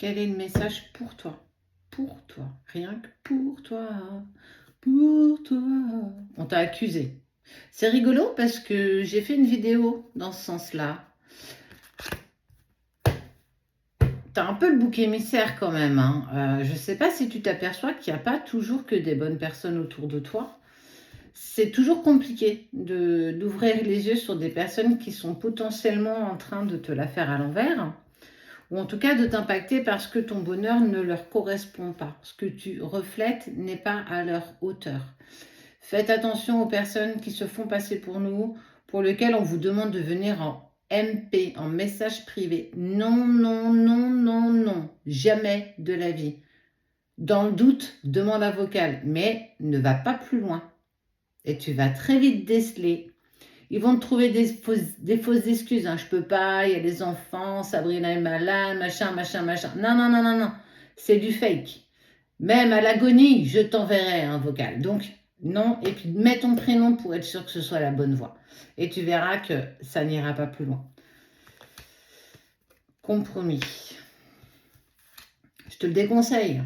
Quel est le message pour toi? Pour toi, rien que pour toi, pour toi. On t'a accusé. C'est rigolo parce que j'ai fait une vidéo dans ce sens-là. T'as un peu le bouc émissaire quand même, hein. Je sais pas si tu t'aperçois qu'il n'y a pas toujours que des bonnes personnes autour de toi. C'est toujours compliqué d'ouvrir les yeux sur des personnes qui sont potentiellement en train de te la faire à l'envers, ou en tout cas de t'impacter parce que ton bonheur ne leur correspond pas. Ce que tu reflètes n'est pas à leur hauteur. Faites attention aux personnes qui se font passer pour nous, pour lesquelles on vous demande de venir en MP, en message privé. Non, non, non, non, non. Jamais de la vie. Dans le doute, demande un vocal, mais ne va pas plus loin. Et tu vas très vite déceler. Ils vont te trouver des fausses excuses. Je peux pas, il y a les enfants, Sabrina est malade, machin, machin, machin. Non, non, non, non, non. C'est du fake. Même à l'agonie, je t'enverrai un vocal. Donc, non. Et puis, mets ton prénom pour être sûr que ce soit la bonne voix. Et tu verras que ça n'ira pas plus loin. Compromis. Je te le déconseille.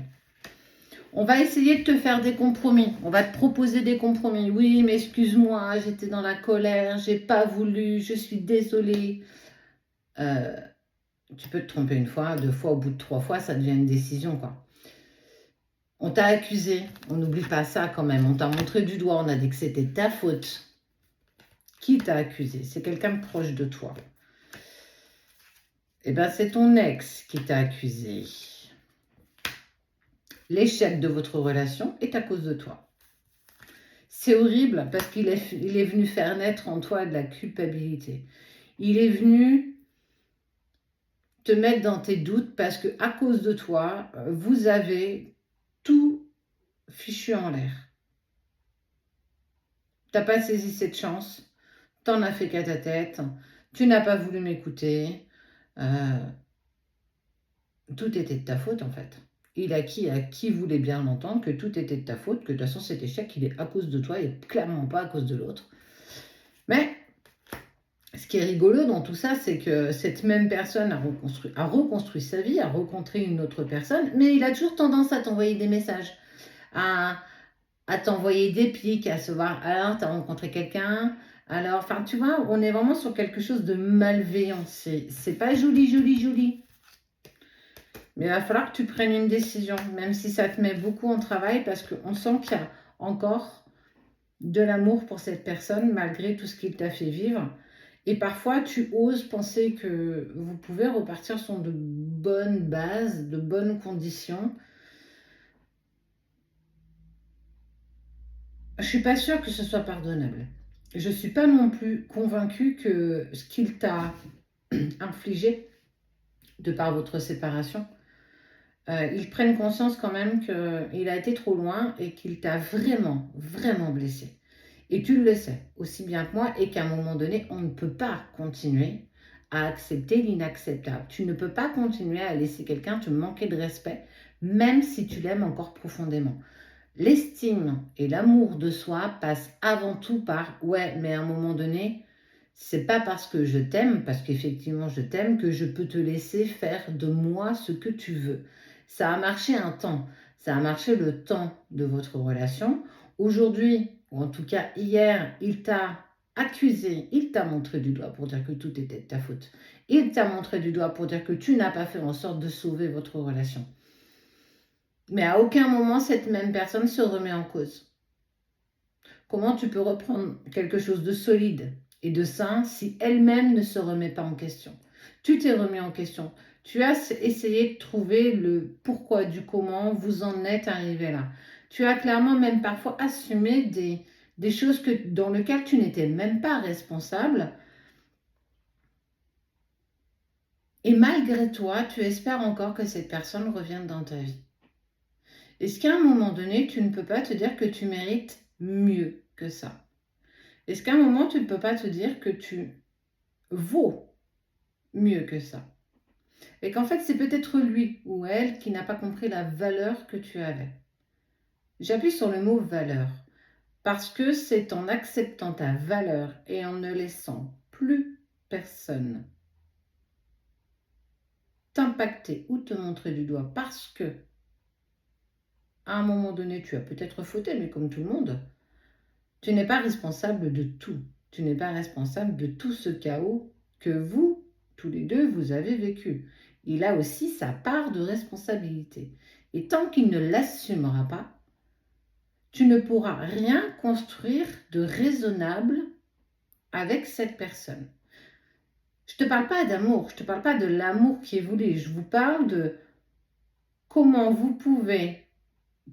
On va essayer de te faire des compromis. On va te proposer des compromis. Oui, mais excuse-moi, j'étais dans la colère, j'ai pas voulu, je suis désolée. Tu peux te tromper une fois, deux fois, au bout de 3 fois, ça devient une décision, quoi. On t'a accusé, on n'oublie pas ça quand même. On t'a montré du doigt, on a dit que c'était ta faute. Qui t'a accusé? C'est quelqu'un de proche de toi. Eh bien, c'est ton ex qui t'a accusé. L'échec de votre relation est à cause de toi. C'est horrible parce qu'il est venu faire naître en toi de la culpabilité. Il est venu te mettre dans tes doutes parce que à cause de toi, vous avez tout fichu en l'air. T'as pas saisi cette chance, t'en as fait qu'à ta tête, tu n'as pas voulu m'écouter. Tout était de ta faute en fait. Il a qui voulait bien l'entendre que tout était de ta faute, que de toute façon cet échec il est à cause de toi et clairement pas à cause de l'autre. Mais ce qui est rigolo dans tout ça, c'est que cette même personne a reconstruit sa vie, a rencontré une autre personne, mais il a toujours tendance à t'envoyer des messages, à t'envoyer des pics, à se voir, alors t'as rencontré quelqu'un, alors, enfin tu vois, on est vraiment sur quelque chose de malveillant, c'est pas joli, joli, joli. Mais il va falloir que tu prennes une décision, même si ça te met beaucoup en travail, parce qu'on sent qu'il y a encore de l'amour pour cette personne, malgré tout ce qu'il t'a fait vivre. Et parfois, tu oses penser que vous pouvez repartir sur de bonnes bases, de bonnes conditions. Je ne suis pas sûre que ce soit pardonnable. Je ne suis pas non plus convaincue que ce qu'il t'a infligé de par votre séparation, ils prennent conscience quand même qu'il a été trop loin et qu'il t'a vraiment, vraiment blessé. Et tu le sais aussi bien que moi et qu'à un moment donné, on ne peut pas continuer à accepter l'inacceptable. Tu ne peux pas continuer à laisser quelqu'un te manquer de respect, même si tu l'aimes encore profondément. L'estime et l'amour de soi passent avant tout par « ouais, mais à un moment donné, c'est pas parce que je t'aime, parce qu'effectivement je t'aime, que je peux te laisser faire de moi ce que tu veux. » Ça a marché un temps, ça a marché le temps de votre relation. Aujourd'hui, ou en tout cas hier, il t'a accusé, il t'a montré du doigt pour dire que tout était de ta faute. Il t'a montré du doigt pour dire que tu n'as pas fait en sorte de sauver votre relation. Mais à aucun moment, cette même personne se remet en cause. Comment tu peux reprendre quelque chose de solide et de sain si elle-même ne se remet pas en question? Tu t'es remis en question. Tu as essayé de trouver le pourquoi du comment vous en êtes arrivé là. Tu as clairement même parfois assumé des choses dans lesquelles tu n'étais même pas responsable. Et malgré toi, tu espères encore que cette personne revienne dans ta vie. Est-ce qu'à un moment donné, tu ne peux pas te dire que tu mérites mieux que ça? Est-ce qu'à un moment, tu ne peux pas te dire que tu vaux mieux que ça? Et qu'en fait, c'est peut-être lui ou elle qui n'a pas compris la valeur que tu avais. J'appuie sur le mot valeur parce que c'est en acceptant ta valeur et en ne laissant plus personne t'impacter ou te montrer du doigt parce que, à un moment donné, tu as peut-être fauté, mais comme tout le monde, tu n'es pas responsable de tout. Tu n'es pas responsable de tout ce chaos que vous, tous les deux, vous avez vécu. Il a aussi sa part de responsabilité. Et tant qu'il ne l'assumera pas, tu ne pourras rien construire de raisonnable avec cette personne. Je ne te parle pas d'amour, je ne te parle pas de l'amour qui est voulu, je vous parle de comment vous pouvez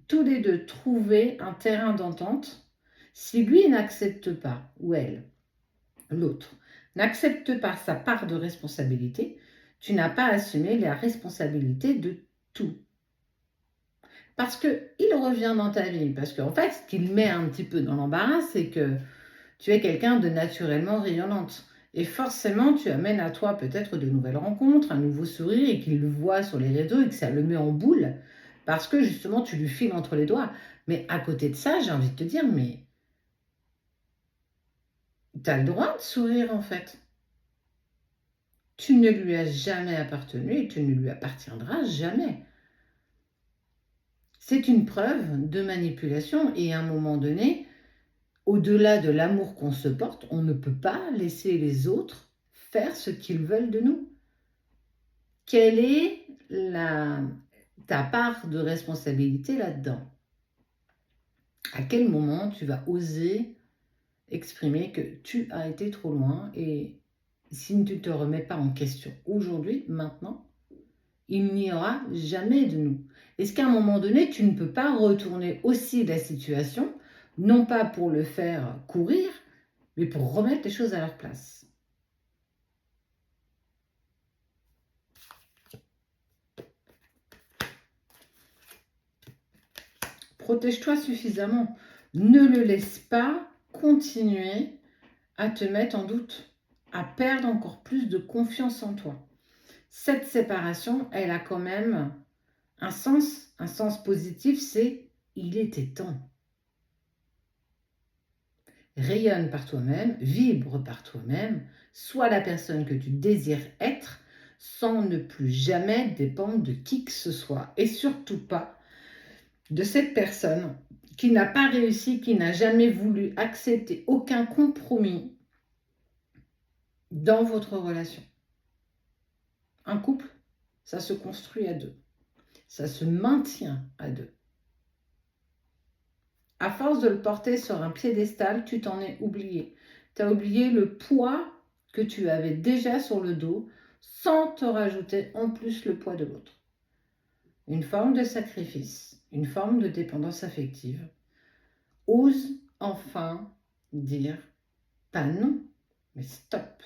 tous les deux trouver un terrain d'entente si lui n'accepte pas, ou elle, l'autre, n'accepte pas sa part de responsabilité, tu n'as pas assumé la responsabilité de tout. Parce qu'il revient dans ta vie, parce qu'en fait, ce qu'il met un petit peu dans l'embarras, c'est que tu es quelqu'un de naturellement rayonnante. Et forcément, tu amènes à toi peut-être de nouvelles rencontres, un nouveau sourire, et qu'il le voit sur les réseaux et que ça le met en boule, parce que justement, tu lui files entre les doigts. Mais à côté de ça, j'ai envie de te dire, mais tu as le droit de sourire en fait. Tu ne lui as jamais appartenu et tu ne lui appartiendras jamais. C'est une preuve de manipulation et à un moment donné, au-delà de l'amour qu'on se porte, on ne peut pas laisser les autres faire ce qu'ils veulent de nous. Quelle est ta part de responsabilité là-dedans? À quel moment tu vas oser exprimer que tu as été trop loin et si tu ne te remets pas en question aujourd'hui, maintenant, il n'y aura jamais de nous. Est-ce qu'à un moment donné, tu ne peux pas retourner aussi la situation, non pas pour le faire courir, mais pour remettre les choses à leur place? Protège-toi suffisamment. Ne le laisse pas continuer à te mettre en doute, à perdre encore plus de confiance en toi. Cette séparation, elle a quand même un sens positif, c'est il était temps. Rayonne par toi-même, vibre par toi-même, sois la personne que tu désires être sans ne plus jamais dépendre de qui que ce soit et surtout pas de cette personne qui n'a pas réussi, qui n'a jamais voulu accepter aucun compromis dans votre relation. Un couple, ça se construit à deux. Ça se maintient à deux. À force de le porter sur un piédestal, tu t'en es oublié. Tu as oublié le poids que tu avais déjà sur le dos sans te rajouter en plus le poids de l'autre. Une forme de sacrifice, une forme de dépendance affective. Ose enfin dire pas non, mais stop.